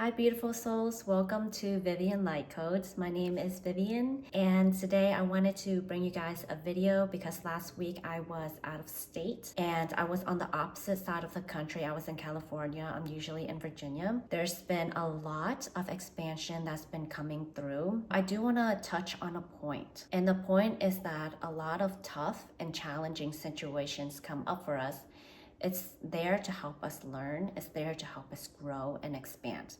Hi, beautiful souls. Welcome to Vivian Light Codes. My name is Vivian, and today I wanted to bring you guys a video because last week I was out of state and I was on the opposite side of the country. I was in California. I'm usually in Virginia. There's been a lot of expansion that's been coming through. I do want to touch on a point, and the point is that a lot of tough and challenging situations come up for us. It's there to help us learn, it's there to help us grow and expand.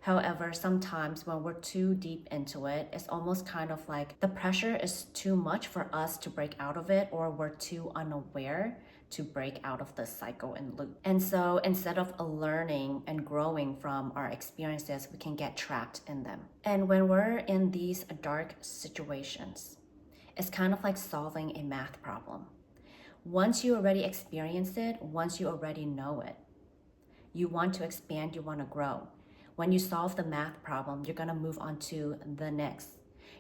However, sometimes when we're too deep into it, it's almost kind of like the pressure is too much for us to break out of it, or we're too unaware to break out of the cycle and loop. And so instead of learning and growing from our experiences, we can get trapped in them. And when we're in these dark situations, it's kind of like solving a math problem. Once you already experience it, once you already know it, you want to expand, you want to grow. When you solve the math problem, you're going to move on to the next.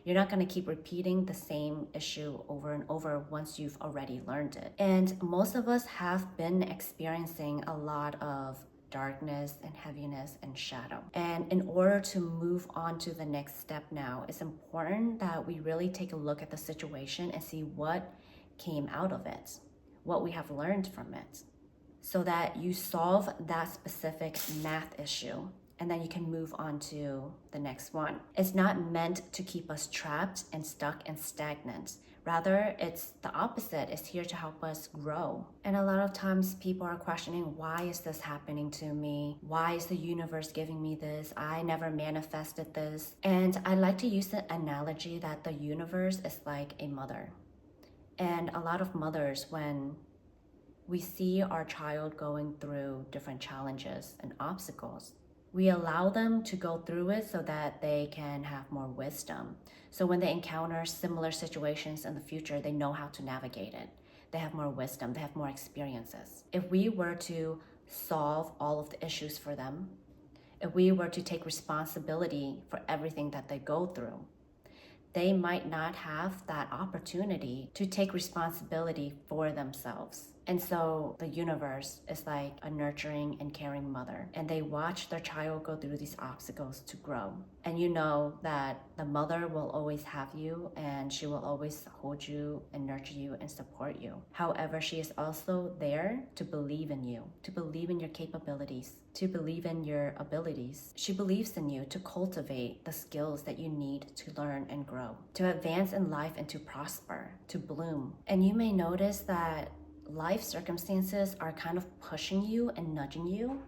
You're not going to keep repeating the same issue over and over once you've already learned it. And most of us have been experiencing a lot of darkness and heaviness and shadow. And in order to move on to the next step now, it's important that we really take a look at the situation and see what came out of it, what we have learned from it, so that you solve that specific math issue and then you can move on to the next one. It's not meant to keep us trapped and stuck and stagnant. Rather, it's the opposite. It's here to help us grow. And a lot of times people are questioning, why is this happening to me? Why is the universe giving me this? I never manifested this. And I like to use the analogy that the universe is like a mother. And a lot of mothers, when we see our child going through different challenges and obstacles, we allow them to go through it so that they can have more wisdom. So when they encounter similar situations in the future, they know how to navigate it. They have more wisdom, they have more experiences. If we were to solve all of the issues for them, if we were to take responsibility for everything that they go through, they might not have that opportunity to take responsibility for themselves. And so the universe is like a nurturing and caring mother, and they watch their child go through these obstacles to grow. And you know that the mother will always have you, and she will always hold you and nurture you and support you. However, she is also there to believe in you, to believe in your capabilities, to believe in your abilities. She believes in you to cultivate the skills that you need to learn and grow, to advance in life and to prosper, to bloom. And you may notice that life circumstances are kind of pushing you and nudging you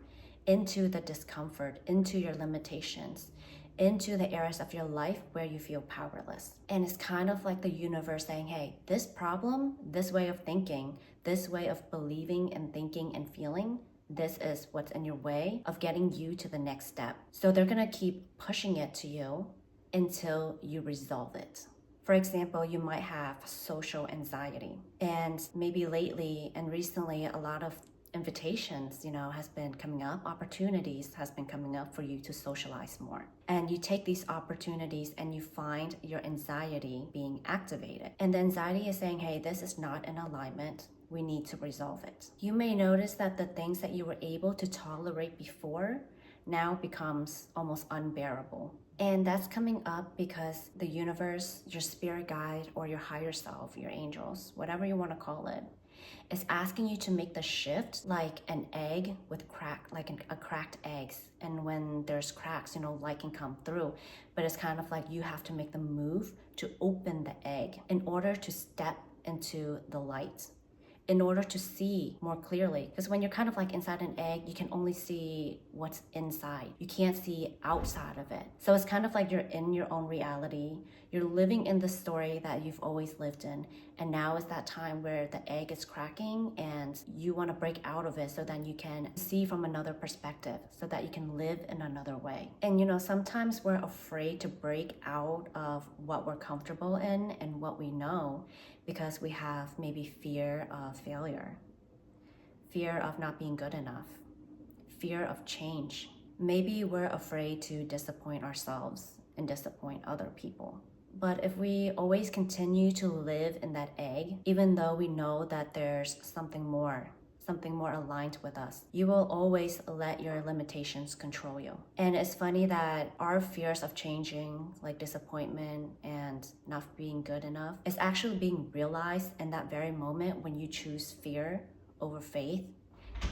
into the discomfort, into your limitations, into the areas of your life where you feel powerless. And it's kind of like the universe saying, hey, this problem, this way of thinking, this way of believing and thinking and feeling, this is what's in your way of getting you to the next step. So they're gonna keep pushing it to you until you resolve it. For example, you might have social anxiety, and maybe lately and recently a lot of invitations, has been coming up, opportunities has been coming up for you to socialize more. And you take these opportunities and you find your anxiety being activated. And the anxiety is saying, hey, this is not in alignment. We need to resolve it. You may notice that the things that you were able to tolerate before now becomes almost unbearable. And that's coming up because the universe, your spirit guide, or your higher self, your angels, whatever you want to call it, is asking you to make the shift like an egg with a cracked egg. And when there's cracks, light can come through. But it's kind of like you have to make the move to open the egg in order to step into the light, in order to see more clearly. Because when you're kind of like inside an egg, you can only see what's inside. You can't see outside of it. So it's kind of like you're in your own reality. You're living in the story that you've always lived in. And now is that time where the egg is cracking and you want to break out of it so then you can see from another perspective, so that you can live in another way. And sometimes we're afraid to break out of what we're comfortable in and what we know, because we have maybe fear of failure, fear of not being good enough, fear of change. Maybe we're afraid to disappoint ourselves and disappoint other people. But if we always continue to live in that egg, even though we know that there's something more, something more aligned with us. You will always let your limitations control you. And it's funny that our fears of changing, like disappointment and not being good enough, is actually being realized in that very moment when you choose fear over faith,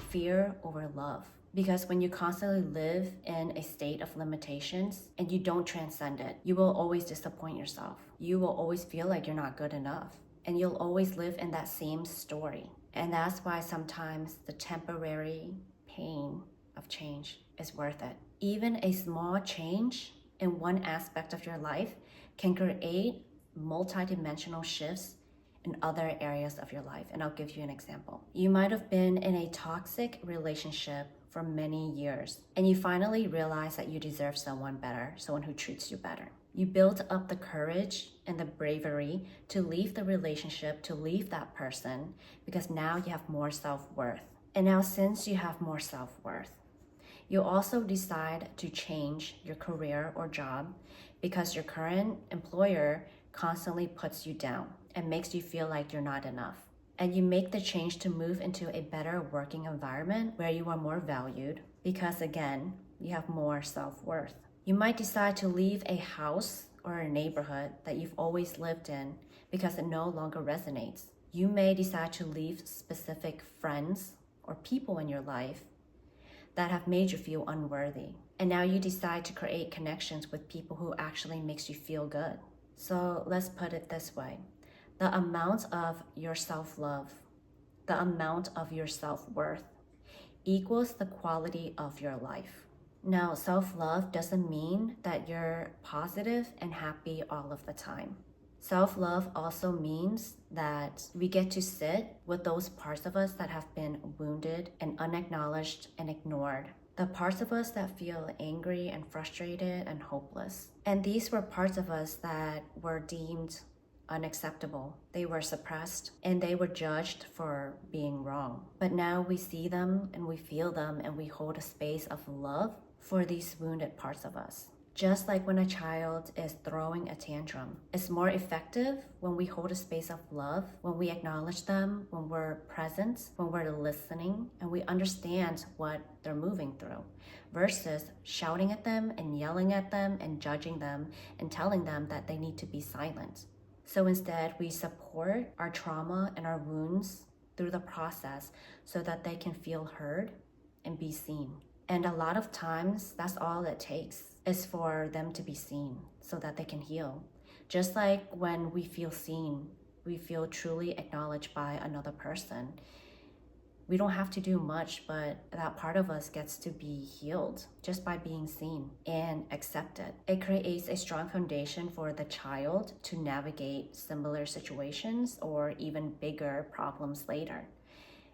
fear over love. Because when you constantly live in a state of limitations and you don't transcend it, you will always disappoint yourself. You will always feel like you're not good enough. And you'll always live in that same story. And that's why sometimes the temporary pain of change is worth it. Even a small change in one aspect of your life can create multidimensional shifts in other areas of your life. And I'll give you an example. You might have been in a toxic relationship for many years, and you finally realize that you deserve someone better, someone who treats you better. You built up the courage and the bravery to leave the relationship, to leave that person, because now you have more self-worth. And now since you have more self-worth, you also decide to change your career or job because your current employer constantly puts you down and makes you feel like you're not enough. And you make the change to move into a better working environment where you are more valued because, again, you have more self-worth. You might decide to leave a house or a neighborhood that you've always lived in because it no longer resonates. You may decide to leave specific friends or people in your life that have made you feel unworthy. And now you decide to create connections with people who actually makes you feel good. So let's put it this way. The amount of your self-love, the amount of your self-worth equals the quality of your life. Now, self-love doesn't mean that you're positive and happy all of the time. Self-love also means that we get to sit with those parts of us that have been wounded and unacknowledged and ignored. The parts of us that feel angry and frustrated and hopeless. And these were parts of us that were deemed unacceptable. They were suppressed and they were judged for being wrong. But now we see them and we feel them and we hold a space of love for these wounded parts of us. Just like when a child is throwing a tantrum, it's more effective when we hold a space of love, when we acknowledge them, when we're present, when we're listening, and we understand what they're moving through, versus shouting at them and yelling at them and judging them and telling them that they need to be silent. So instead, we support our trauma and our wounds through the process so that they can feel heard and be seen. And a lot of times, that's all it takes, is for them to be seen so that they can heal. Just like when we feel seen, we feel truly acknowledged by another person. We don't have to do much, but that part of us gets to be healed just by being seen and accepted. It creates a strong foundation for the child to navigate similar situations or even bigger problems later.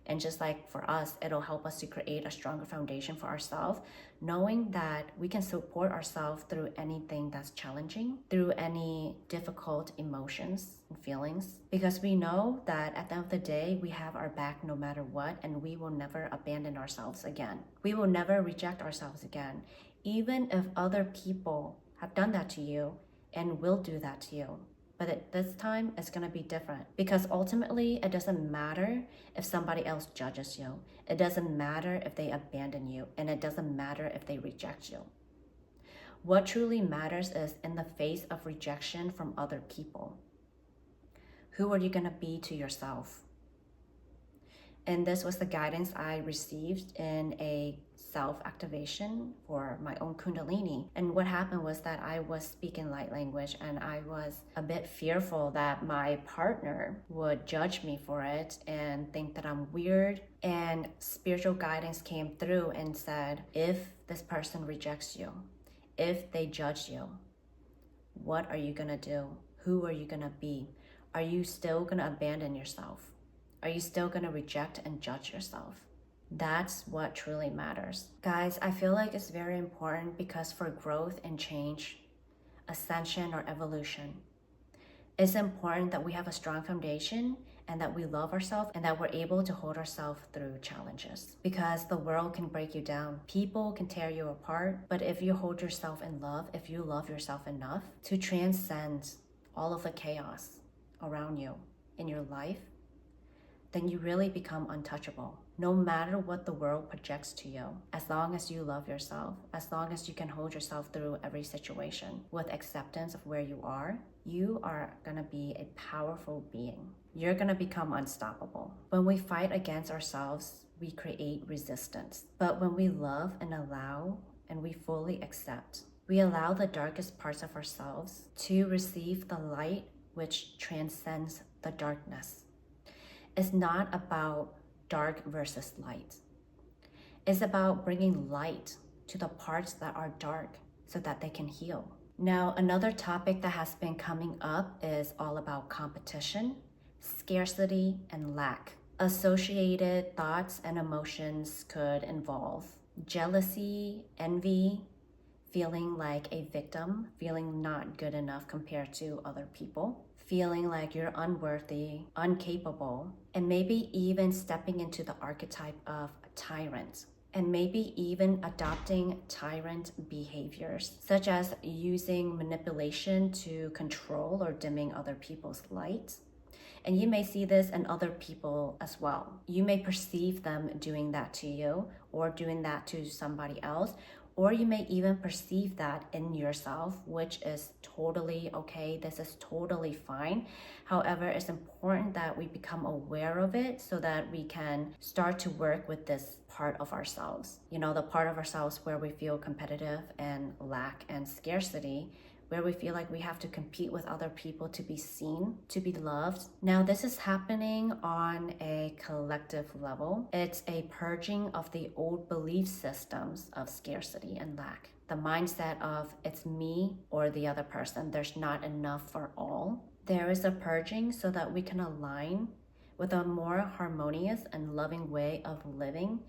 And just like for us, it'll help us to create a stronger foundation for ourselves, knowing that we can support ourselves through anything that's challenging, through any difficult emotions and feelings, because we know that at the end of the day, we have our back no matter what, and we will never abandon ourselves again. We will never reject ourselves again, even if other people have done that to you and will do that to you. But at this time, it's going to be different because ultimately, it doesn't matter if somebody else judges you. It doesn't matter if they abandon you, and it doesn't matter if they reject you. What truly matters is in the face of rejection from other people, who are you going to be to yourself? And this was the guidance I received in a self-activation for my own Kundalini. And what happened was that I was speaking light language and I was a bit fearful that my partner would judge me for it and think that I'm weird. And spiritual guidance came through and said, if this person rejects you, if they judge you, what are you gonna do? Who are you gonna be? Are you still gonna abandon yourself? Are you still gonna reject and judge yourself? That's what truly matters. Guys, I feel like it's very important because for growth and change, ascension or evolution, it's important that we have a strong foundation and that we love ourselves and that we're able to hold ourselves through challenges. Because the world can break you down. People can tear you apart. But if you hold yourself in love, if you love yourself enough to transcend all of the chaos around you in your life, then you really become untouchable. no matter what the world projects to you. As long as you love yourself, as long as you can hold yourself through every situation with acceptance of where you are gonna be a powerful being. You're gonna become unstoppable. When we fight against ourselves, we create resistance. But when we love and allow and we fully accept, we allow the darkest parts of ourselves to receive the light which transcends the darkness. It's not about dark versus light. It's about bringing light to the parts that are dark so that they can heal. Now, another topic that has been coming up is all about competition, scarcity, and lack. Associated thoughts and emotions could involve jealousy, envy, feeling like a victim, feeling not good enough compared to other people, feeling like you're unworthy, incapable, and maybe even stepping into the archetype of a tyrant. And maybe even adopting tyrant behaviors, such as using manipulation to control or dimming other people's light. And you may see this in other people as well. You may perceive them doing that to you or doing that to somebody else, or you may even perceive that in yourself, which is totally okay. This is totally fine. However, it's important that we become aware of it so that we can start to work with this part of ourselves. You know, the part of ourselves where we feel competitive and lack and scarcity, where we feel like we have to compete with other people to be seen, to be loved. Now, this is happening on a collective level. It's a purging of the old belief systems of scarcity and lack. The mindset of it's me or the other person. There's not enough for all. There is a purging so that we can align with a more harmonious and loving way of living,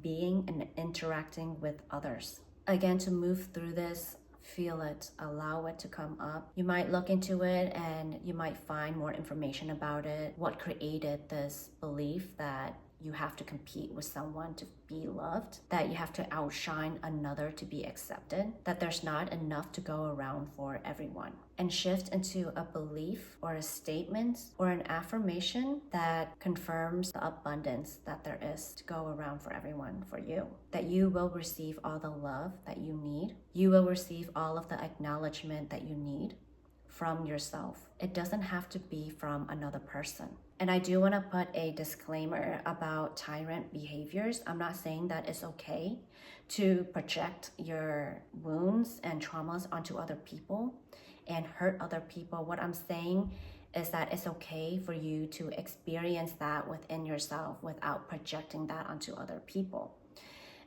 being, and interacting with others. Again, to move through this, feel it, allow it to come up. You might look into it and you might find more information about it. What created this belief that you have to compete with someone to be loved, that you have to outshine another to be accepted, that there's not enough to go around for everyone. And shift into a belief or a statement or an affirmation that confirms the abundance that there is to go around for everyone, for you. That you will receive all the love that you need. You will receive all of the acknowledgement that you need from yourself. It doesn't have to be from another person. And I do want to put a disclaimer about tyrant behaviors. I'm not saying that it's okay to project your wounds and traumas onto other people and hurt other people. What I'm saying is that it's okay for you to experience that within yourself without projecting that onto other people.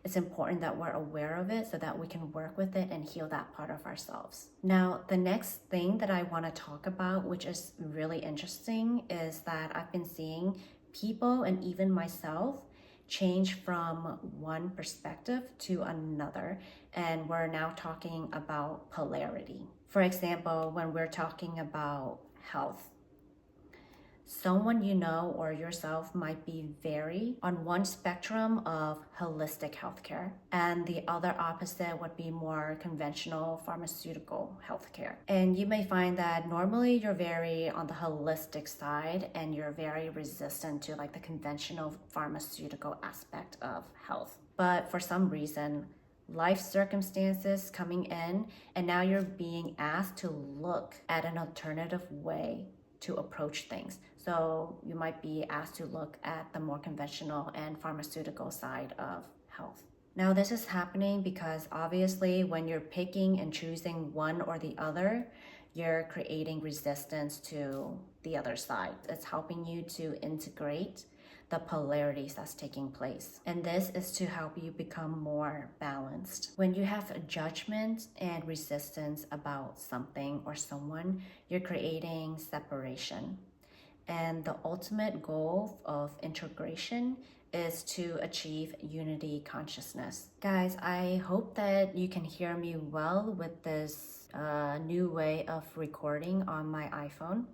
It's important that we're aware of it so that we can work with it and heal that part of ourselves. Now, the next thing that I want to talk about, which is really interesting, is that I've been seeing people and even myself change from one perspective to another. And we're now talking about polarity. For example, when we're talking about health, someone you know or yourself might be very on one spectrum of holistic healthcare, and the other opposite would be more conventional pharmaceutical healthcare. And you may find that normally you're very on the holistic side and you're very resistant to like the conventional pharmaceutical aspect of health. But for some reason, life circumstances coming in, and now you're being asked to look at an alternative way to approach things. So you might be asked to look at the more conventional and pharmaceutical side of health. Now this is happening because obviously when you're picking and choosing one or the other, you're creating resistance to the other side. It's helping you to integrate the polarities that's taking place. And this is to help you become more balanced. When you have a judgment and resistance about something or someone, you're creating separation. And the ultimate goal of integration is to achieve unity consciousness. Guys, I hope that you can hear me well with this new way of recording on my iPhone.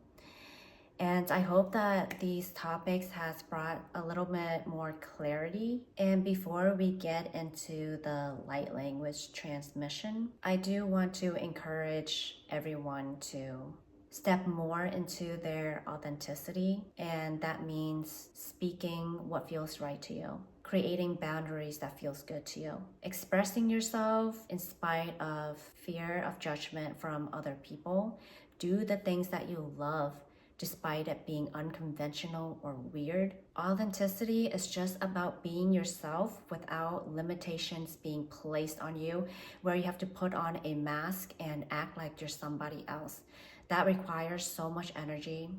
And I hope that these topics has brought a little bit more clarity. And before we get into the light language transmission, I do want to encourage everyone to step more into their authenticity. And that means speaking what feels right to you. creating boundaries that feels good to you, expressing yourself in spite of fear of judgment from other people. Do the things that you love despite it being unconventional or weird. Authenticity is just about being yourself without limitations being placed on you, where you have to put on a mask and act like you're somebody else. That requires so much energy.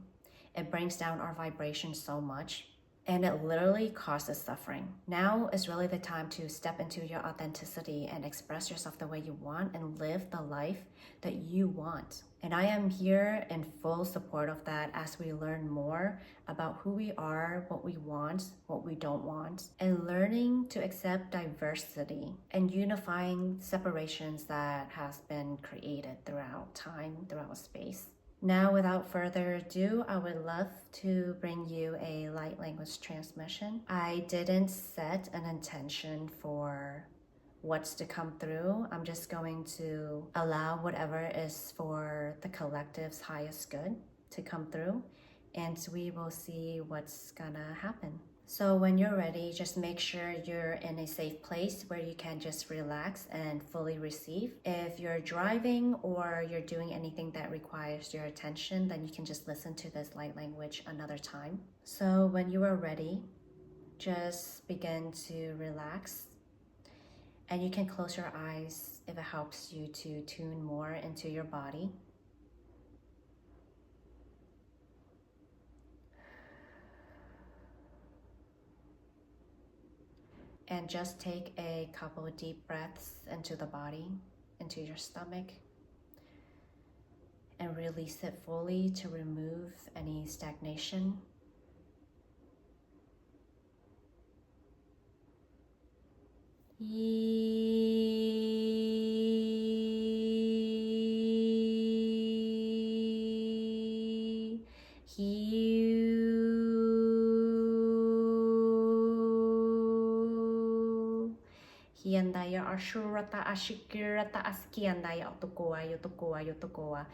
It brings down our vibration so much. And it literally causes suffering. Now is really the time to step into your authenticity and express yourself the way you want and live the life that you want. And I am here in full support of that as we learn more about who we are, what we want, what we don't want, and learning to accept diversity and unifying separations that has been created throughout time, throughout space. Now, without further ado, I would love to bring you a light language transmission. I didn't set an intention for what's to come through. I'm just going to allow whatever is for the collective's highest good to come through, and we will see what's gonna happen. So when you're ready, just make sure you're in a safe place where you can just relax and fully receive. If you're driving or you're doing anything that requires your attention, then you can just listen to this light language another time. So when you are ready, just begin to relax. And you can close your eyes if it helps you to tune more into your body. And just take a couple of deep breaths into the body, into your stomach, and release it fully to remove any stagnation. Hiandaya Ashurata Ashikirata Askiandaya Otokoa Yotokoa Yotokoa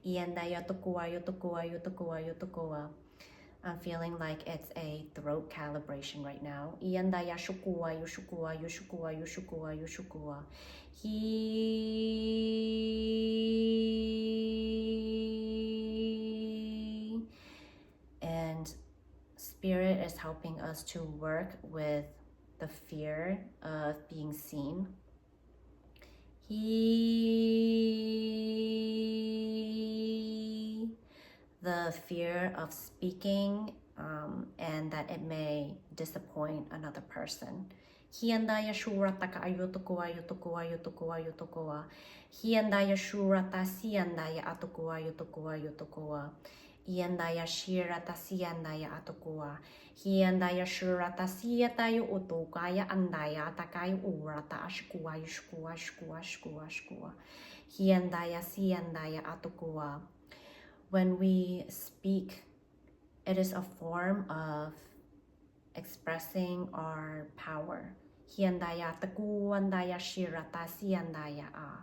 Iandaya Tokoa Yotokoa Yotokoa Yotokoa. I'm feeling like it's a throat calibration right now. Iandaya Shukua Yushukua Yushukua Yushukua Yushukua. And Spirit is helping us to work with the fear of being seen. The fear of speaking and that it may disappoint another person. Hiandaya shurataka ayutokoa yutokoa yutokoa yutokoa. Hiandaya shurata siandaya atokoa yutokoa yutokoa. Iandaya shirata siandaya atokoa. Hiandaya shurata siatayo utokaya andaya atakayo urata ashkua yushkua shkua shkua shkua. Hiandaya siandaya atokoa. When we speak, it is a form of expressing our power. Hiandaya takuandaya shirata siandaya a.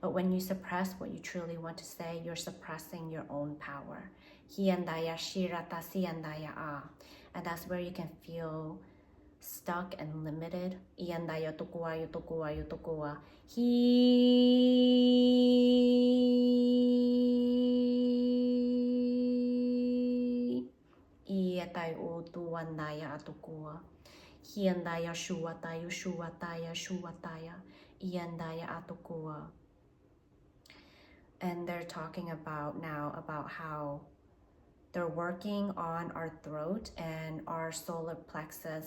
But when you suppress what you truly want to say, you're suppressing your own power. Hiandaya shirata siandaya a. And that's where you can feel stuck and limited. Iandaya tukua yutukua yutukua. Iatai utuandaya atukua. Hiandaya shuataya shuataya shuataya. Iandaya atukua. And they're talking about now about how they're working on our throat and our solar plexus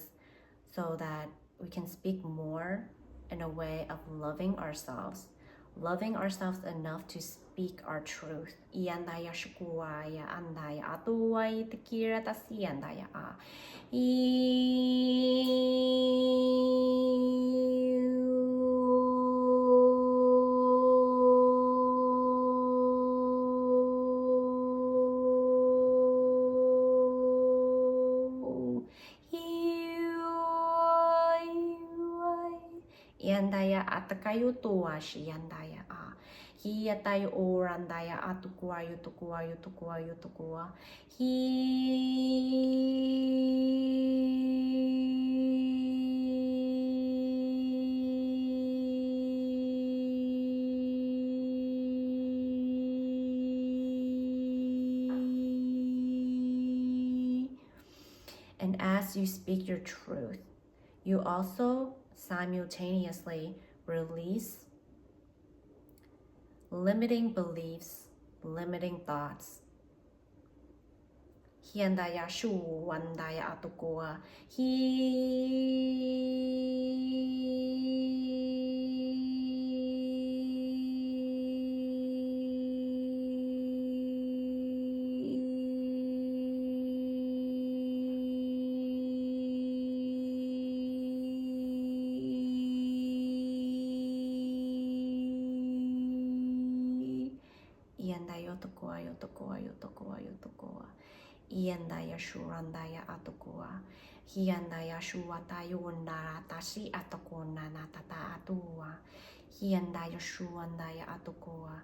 so that we can speak more in a way of loving ourselves enough to speak our truth. Iandaya shukuaya andaya atuai tekira tasiandaya a. Yandaya atakayo tuwa shi yandaya a. Hiatayo orandaya atukua yutukua yutukua yutukua. And as you speak your truth, you also simultaneously release limiting beliefs, limiting thoughts. Hiandaya shu wandaya atukua. Iandaya tokoa yotokoa yotokoa yotokoa. Iandaya shurandaya atukua. Hiandaya shuwatayu undara tashi atukuna natata atua. Hiandaya shuandaya atukua.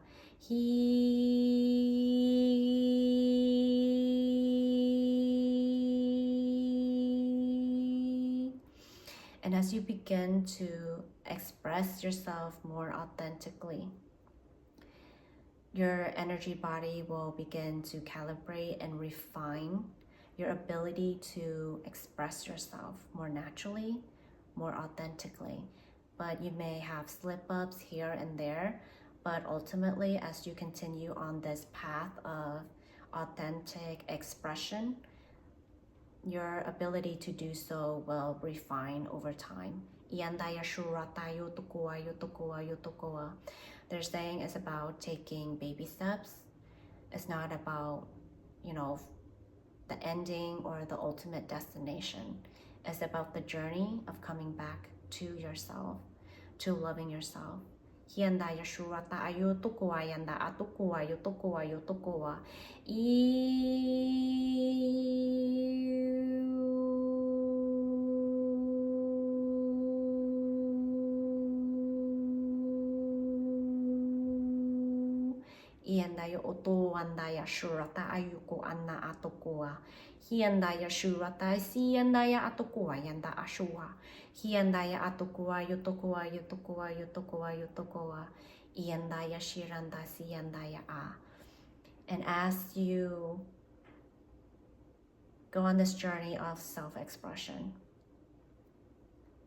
And as you begin to express yourself more authentically, your energy body will begin to calibrate and refine your ability to express yourself more naturally, more authentically. But you may have slip-ups here and there, but ultimately, as you continue on this path of authentic expression, your ability to do so will refine over time. Their saying is about taking baby steps. It's not about, the ending or the ultimate destination. It's about the journey of coming back to yourself, to loving yourself. Iandaya oto andaya shurata ayuko anna atokoa. Hiandaya shurata siandaya atokoa yanda ashua. Hiandaya atokoa yotokoa yotokoa yotokoa yotokoa. Iandaya shiranda siandaya a. And as you go on this journey of self-expression,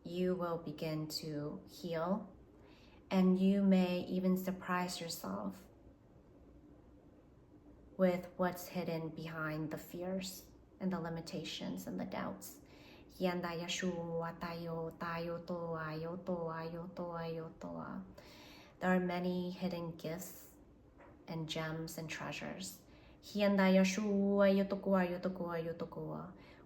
you will begin to heal, and you may even surprise yourself with what's hidden behind the fears and the limitations and the doubts. There are many hidden gifts and gems and treasures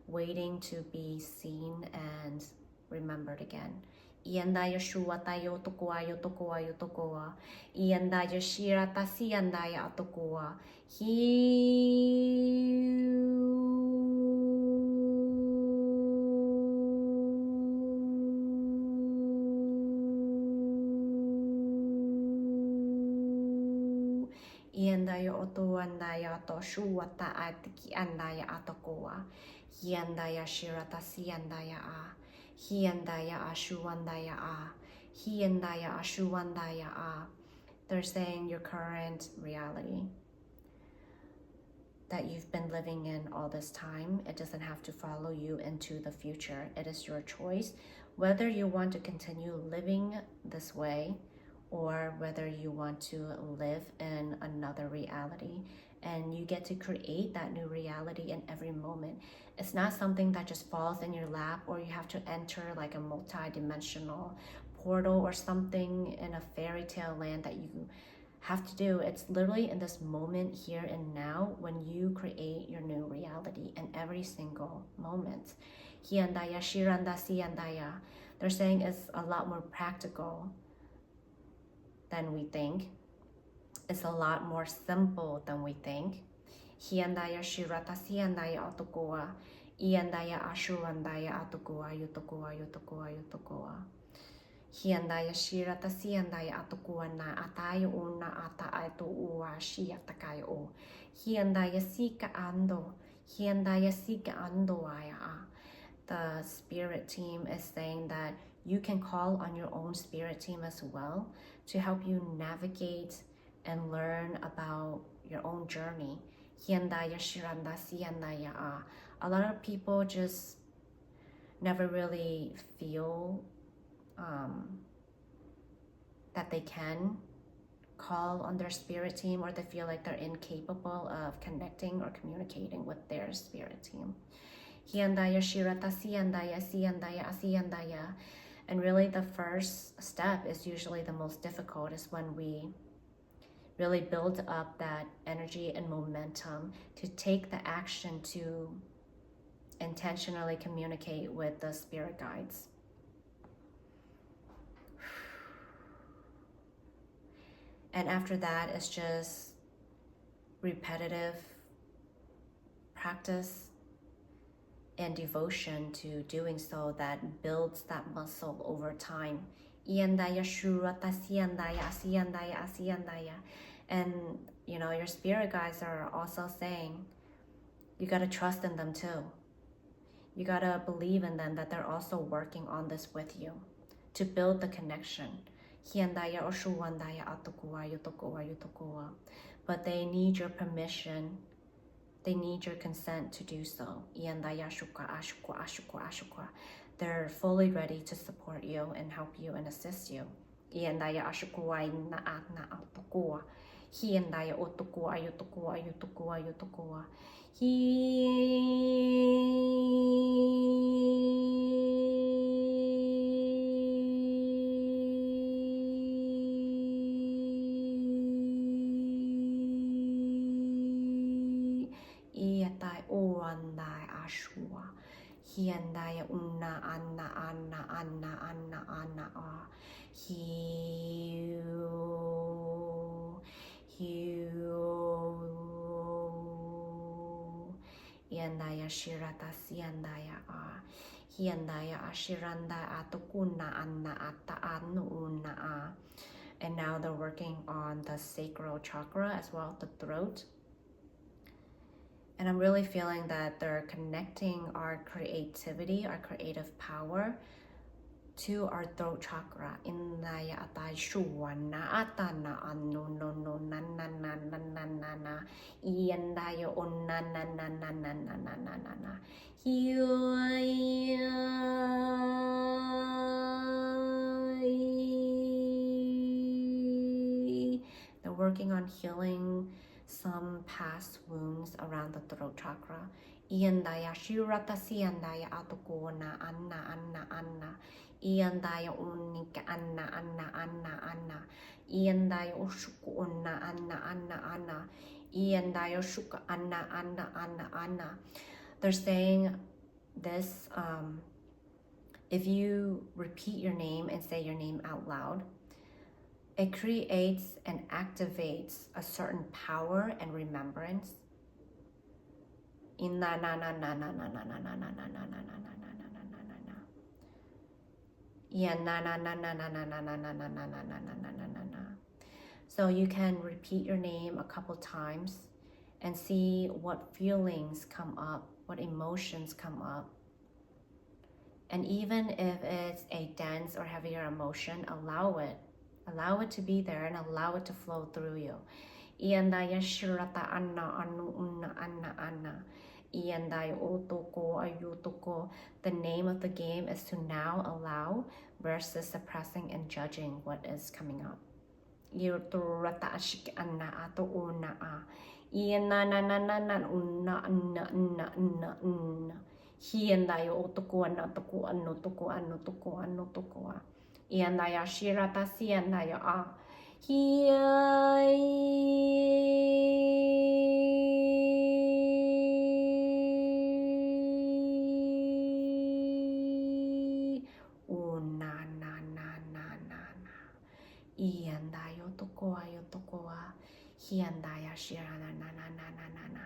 waiting to be seen and remembered again. Iandaya shuwatayo tokoa yotokoa yotokoa. Iandaya shirata siandaya atokoa. Iandaya oto andaya to shuwata atiki andaya atokoa. Iandaya shirata siandaya a. Hiandaya ashuandaya a. Hiandaya ashuandaya a. They're saying your current reality that you've been living in all this time, it doesn't have to follow you into the future. It is your choice whether you want to continue living this way or whether you want to live in another reality. And you get to create that new reality in every moment. It's not something that just falls in your lap, or you have to enter like a multi-dimensional portal or something in a fairy tale land that you have to do. It's literally in this moment here and now when you create your new reality in every single moment. Hiandaya shiranda siandaya. They're saying it's a lot more practical than we think. It's a lot more simple than we think. Hiandaya shirata siandaya atokoa. Iandaya ashuandaya atokoa yotokoa yotokoa yotokoa. Hiandaya shirata siandaya atukuana atayo una ata ato ua shiatakayo o. Hiandaya sika ando. Hiandaya sika ando aya. The spirit team is saying that you can call on your own spirit team as well to help you navigate and learn about your own journey. Hiandaya shiranda siandaya a. A lot of people just never really feel that they can call on their spirit team, or they feel like they're incapable of connecting or communicating with their spirit team. Hiandaya shirata siandaya siandaya asiandaya. And really the first step is usually the most difficult, is when we really build up that energy and momentum to take the action to intentionally communicate with the spirit guides. And after that, it's just repetitive practice and devotion to doing so that builds that muscle over time. Iandaya shurata siandaya asiandaya asiandaya. And your spirit guides are also saying you got to trust in them too. You got to believe in them, that they're also working on this with you to build the connection. Hiandaya oshuandaya atukua yutukua yutukua. But they need your permission. They need your consent to do so. Iandaya shuka ashukwa ashukwa ashukwa. They're fully ready to support you and help you and assist you. Iandaya ashukwa na atna atukua. Hiandaya otukua yutukua yutukua yutukua. Iatai oandai ashua. Hiandaya unna anna anna anna anna anna a. Iandaya shirata siandaya a. Hiandaya ashiranda atukuna anna atta anu unna a. And now they're working on the sacral chakra as well, the throat. And I'm really feeling that they're connecting our creativity, our creative power to our throat chakra. Indaya atay shuwana atana anu no no na na na na na na na. Iandaya onna na na na na na na na na na. They're working on healing some past wounds around the throat chakra. Iandaya shirata siandaya atukuna anna anna anna. Iandaya unika anna anna anna anna. Iandaya ushuku unna anna anna anna. Iandaya shuka anna anna anna anna. They're saying this, if you repeat your name and say your name out loud, it creates and activates a certain power and remembrance. So you can repeat your name a couple times and see what feelings come up, what emotions come up. And even if it's a dense or heavier emotion, allow it. Allow it to be there and allow it to flow through you. Iandaya shirata anna anu unna anna anna. Iandaya otoko ayutoko. The name of the game is to now allow versus suppressing and judging what is coming up. Yuturata ashik anna ato una a. Iana na na na na unna unna unna unna unna. Hiandaya otoko anna toko anno toko anno toko anno toko a. Iandaya shirata siandaya a. Na na na na na na. Iandaya tokoa yo tokoa. Hiandaya shirana na na na na na na.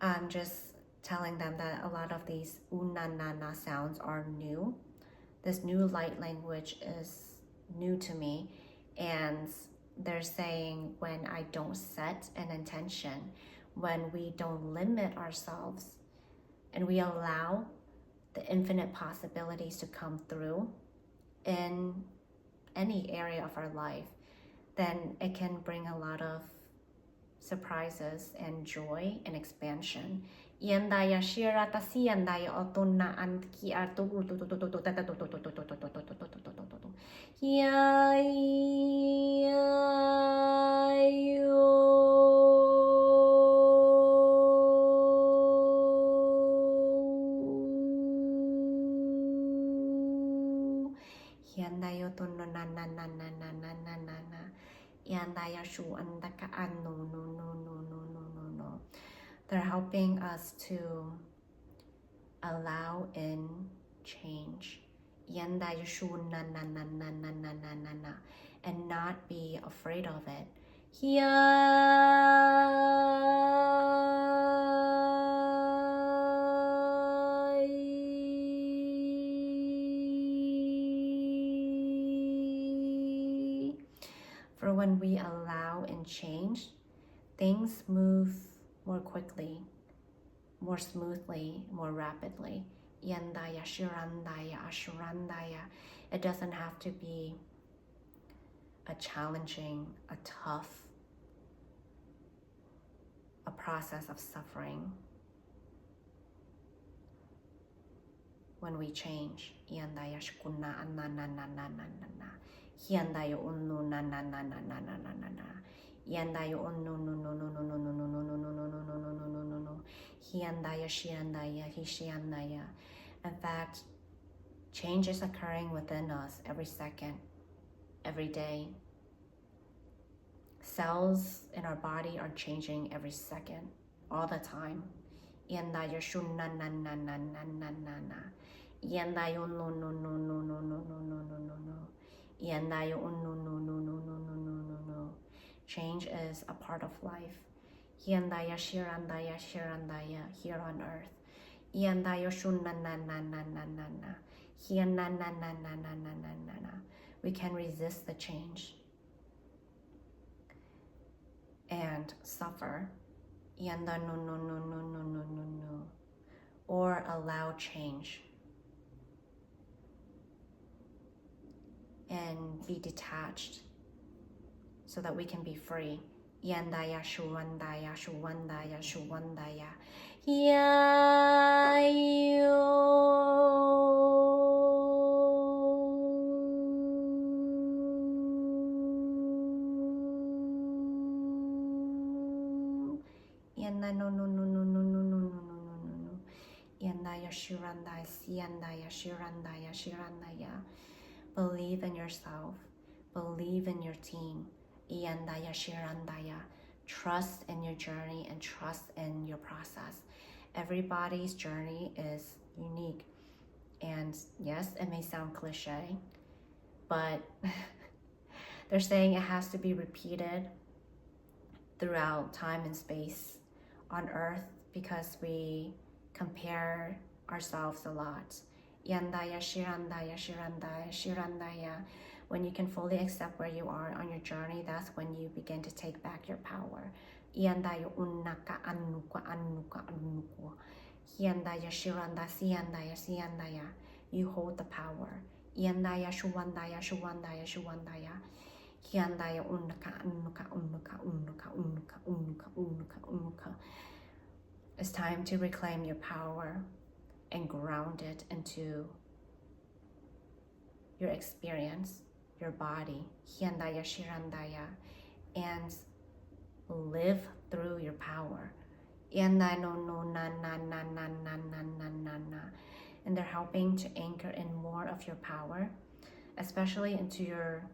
I'm just telling them that a lot of these unanana sounds are new. This new light language is new to me, and they're saying when I don't set an intention, when we don't limit ourselves, and we allow the infinite possibilities to come through in any area of our life, then it can bring a lot of surprises and joy and expansion. Yandaya shira tasiyandaya otona anki artu Yandayo to no na na na na na na na na na Yandaya shu andaka no no no no no no no no. They're helping us to allow in change. Yandaya shu na na na na na na na na na, and not be afraid of it. For when we allow and change, things move more quickly, more smoothly, more rapidly. Yandaya, shirandaya, ashurandaya. It doesn't have to be a challenging, a tough, a process of suffering. When we change, yandaya shkuna na na na na na na na, yandaya unnu na na na na na na na na na, yandaya unnu no no no no no no no no no no no no no no no no no, yandaya shiandaya hishiandaya. In fact, change is occurring within us every second, every day. Cells in our body are changing every second, all the time. Yandaya shunna na na na na na na na. Yandayo no no no no no no no no no no no. Yandayo no no no no no no no no no. Change is a part of life. Yandaya shirandaya shirandaya here on earth. Yandayo shunna na na na na na na. Yanna na na na na na na na na. We can resist the change and suffer. Yanda no no no no no no no no. Or allow change and be detached so that we can be free. Yandaya shuwandaya shuwandaya shuwandaya. Yayo. Yanda no no no no no no no no no no no. Yandaya shirandaya siyandaya shirandaya shirandaya. Believe in yourself. Believe in your team. Iyandaya shirandaya. Trust in your journey and trust in your process. Everybody's journey is unique. And yes, it may sound cliche, but they're saying it has to be repeated throughout time and space on earth because we compare ourselves a lot. Yandaya shirandaya shirandaya shirandaya. When you can fully accept where you are on your journey, that's when you begin to take back your power. Yandaya unnaka annuka annuka annuka. Yandaya shiranda siyandaya siyandaya. You hold the power. Yandaya shuwandaya shuwandaya shuwandaya. Yandaya unnaka annuka unnuka unnuka unnuka unnuka unnuka unnuka. It's time to reclaim your power and ground it into your experience, your body, hyandaya shirandaya, and live through your power. Yandai no no na na na na na na na na na. And they're helping to anchor in more of your power, especially into your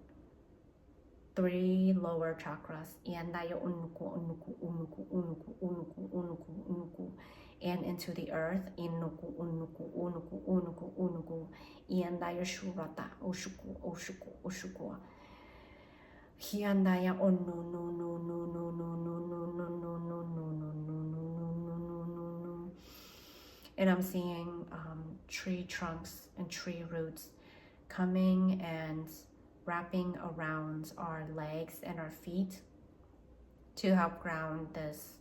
3 lower chakras. Yandaya unuku unuku unuku unuku unuku unuku unuku. And into the earth, inuku unuku unuku unuku unuku. Yandaya shurata oshuku oshuku oshuku. Hyandaya onu no no no no no no no no no no no no no no no no. And I'm seeing tree trunks and tree roots coming and wrapping around our legs and our feet to help ground this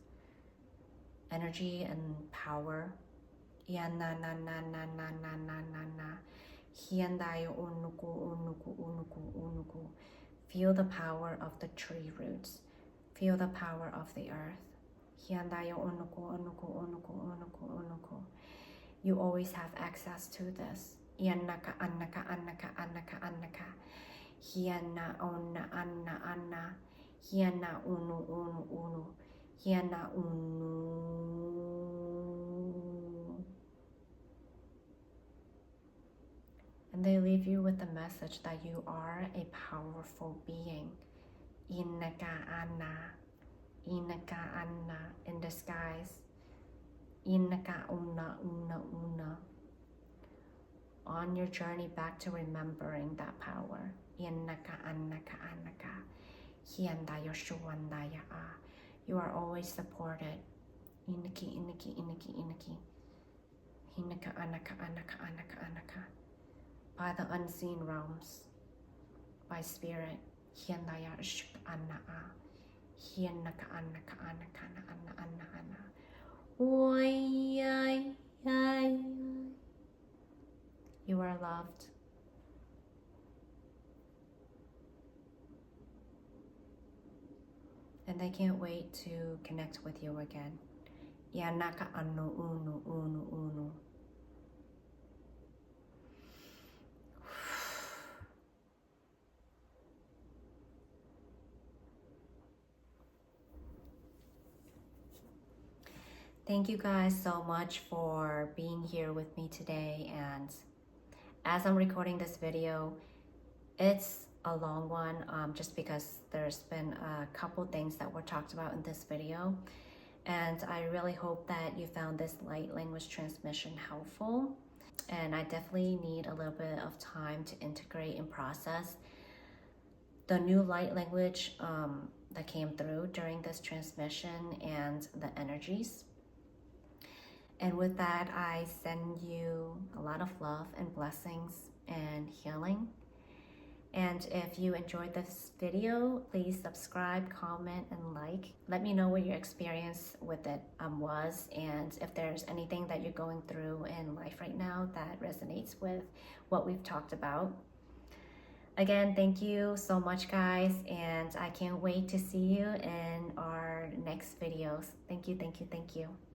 energy and power. Yana na na na na na na na na. Hyandaya unuku unuku unuku unuku. Feel the power of the tree roots. Feel the power of the earth. Hyandaya unuku unuku unuku unuku unuku. You always have access to this. Yanaka annaka annaka annaka annaka. Hyana onna anna anna. Hyana unu unu unu. Hyana unu. And they leave you with the message that you are a powerful being. Inaka anna. Inaka anna in disguise. Inaka una una una. On your journey back to remembering that power. Inaka annaka annaka. Hyandaya shuwandaya a. You are always supported. Inaki inaki inaki inaki. Hinaka anaka anaka anaka anaka. By the unseen realms. By spirit. Hyandaya shuk anna a. Hianaka anaka anaka ana ana ana. Oi, ay, ay. You are loved. And I can't wait to connect with you again. Yanaka anu unu unu unu. Thank you guys so much for being here with me today. And as I'm recording this video, it's a long one just because there's been a couple things that were talked about in this video. And I really hope that you found this light language transmission helpful. And I definitely need a little bit of time to integrate and process the new light language that came through during this transmission and the energies. And with that, I send you a lot of love and blessings and healing. And if you enjoyed this video, please subscribe, comment, and like. Let me know what your experience with it was, and if there's anything that you're going through in life right now that resonates with what we've talked about. Again, thank you so much, guys, and I can't wait to see you in our next videos. Thank you, thank you, thank you.